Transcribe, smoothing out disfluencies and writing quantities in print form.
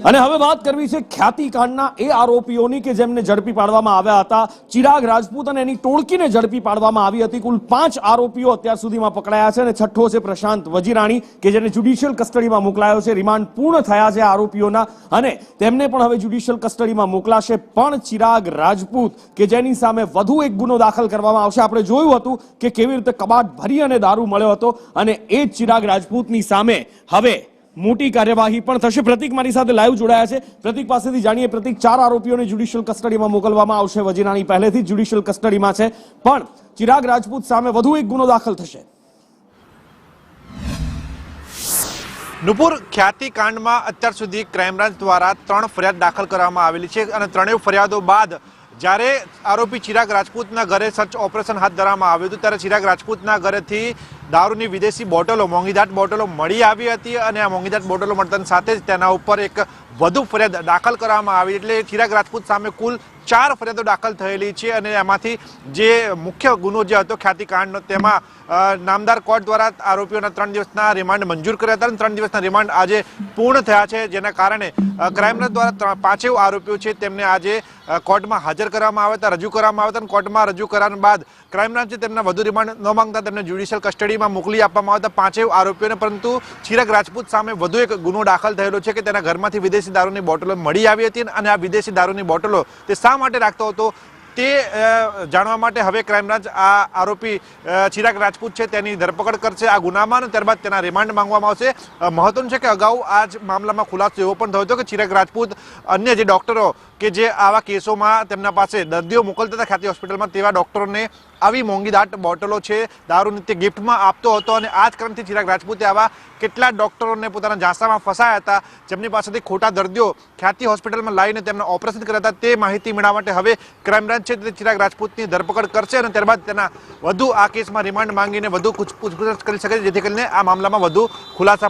અને હવે વાત કરવી છે ખ્યાતિકાંડના એ આરોપીઓની કે જેમને ઝડપી પાડવામાં આવ્યા હતા. ચિરાગ રાજપૂત અને એની ટોળકીને ઝડપી પાડવામાં આવી હતી. કુલ 5 આરોપીઓ અત્યાર સુધીમાં પકડાયા છે અને છઠ્ઠો છે પ્રશાંત વજીરાણી કે જેને જ્યુડિશિયલ કસ્ટડીમાં મોકલાયો છે. રિમાન્ડ પૂર્ણ થયા છે આરોપીઓના અને તેમને પણ હવે જ્યુડિશિયલ કસ્ટડીમાં મોકલાશે. પણ ચિરાગ રાજપૂત કે જેની સામે વધુ એક ગુનો દાખલ કરવામાં આવશે. આપણે જોયું હતું કે કેવી રીતે કબાટ ભરી અને દારૂ મળ્યો હતો અને એ જ ચિરાગ રાજપૂતની સામે હવે મોટી કાર્યવાહી પણ થશે. પ્રતિક મારી સાથે લાઈવ જોડાયા છે. પ્રતિક પાસેથી જાણીએ. પ્રતિક, 4 આરોપીઓને જ્યુડિશિયલ કસ્ટડીમાં મોકલવામાં આવશે. વજીરાણી પહેલેથી જ જ્યુડિશિયલ કસ્ટડીમાં છે, પણ ચિરાગ રાજપૂત સામે વધુ એક ગુનો દાખલ થશે. નુપુર, ખ્યાતિકાંડમાં અત્યાર સુધી ક્રાઇમ બ્રાન્ચ દ્વારા 3 ફરિયાદ દાખલ કરવામાં આવેલી છે અને 3 ફરિયાદો બાદ જ્યારે આરોપી ચિરાગ રાજપૂતના ઘરે સર્ચ ઓપરેશન હાથ ધરવામાં આવ્યું હતું ત્યારે ચિરાગ રાજપૂતના ઘરેથી દારૂની વિદેશી બોટલો, મોંઘીદાટ બોટલો મળી આવી હતી અને આ મોંઘીદાટ બોટલો મળતાની સાથે જ તેના ઉપર એક વધુ ફરિયાદ દાખલ કરવામાં આવી. એટલે ચિરાગ રાજપૂત સામે કુલ 4 ફરિયાદો દાખલ થયેલી છે અને એમાંથી જે મુખ્ય ગુનો જે હતો ખ્યાતિકાંડનો, તેમાં નામદાર કોર્ટ દ્વારા આરોપીઓના 3 દિવસના રિમાન્ડ મંજૂર કર્યા હતા અને 3 દિવસના રિમાન્ડ આજે પૂર્ણ થયા છે, જેના કારણે ક્રાઇમ બ્રાન્ચ દ્વારા 5 આરોપીઓ છે તેમને આજે કોર્ટમાં હાજર કરવામાં આવ્યા હતા, રજૂ કરવામાં આવ્યા હતા અને કોર્ટમાં રજૂ કર્યા બાદ ક્રાઇમ બ્રાન્ચે તેમના વધુ રિમાન્ડ ન માંગતા તેમને જ્યુડિશિયલ કસ્ટડીમાં મોકલી આપવામાં આવ્યા હતા 5 આરોપીઓને. પરંતુ ચિરાગ રાજપૂત સામે વધુ એક ગુનો દાખલ થયેલો છે કે તેના ઘરમાંથી વિદેશી દારૂની બોટલો મળી આવી હતી અને આ વિદેશી દારૂની બોટલો તે શા માટે રાખતો હતો તે જાણવા માટે હવે ક્રાઇમ બ્રાન્ચ આ આરોપી ચિરાગ રાજપૂત છે તેની ધરપકડ કરશે આ ગુનામાં અને ત્યારબાદ તેના રિમાન્ડ માંગવામાં આવશે. મહત્વનું છે કે અગાઉ આ જ મામલામાં ખુલાસો એવો પણ થયો હતો કે ચિરાગ રાજપૂત અન્ય જે ડોક્ટરો કે જે આવા કેસોમાં તેમના પાસે દર્દીઓ મોકલતા હતા ખ્યાતિ હોસ્પિટલમાં, તેવા ડોક્ટરોને આવી મોંઘીદાટ બોટલો છે દારૂની તે ગિફ્ટમાં આપતો હતો અને આ જ ક્રમથી ચિરાગ રાજપૂતે આવા કેટલા ડોક્ટરોને પોતાના ઝાંસામાં ફસાયા હતા જેમની પાસેથી ખોટા દર્દીઓ ખ્યાતિ હોસ્પિટલમાં લાવીને તેમના ઓપરેશન કર્યા હતા. તે માહિતી મેળવવા માટે હવે ક્રાઇમ બ્રાન્ચ છે તે ચિરાગ રાજપૂતની ધરપકડ કરશે અને ત્યારબાદ તેના વધુ આ કેસમાં રિમાન્ડ માંગીને વધુ પૂછપરછ કરી શકે છે જેથી કરીને આ મામલામાં વધુ ખુલાસા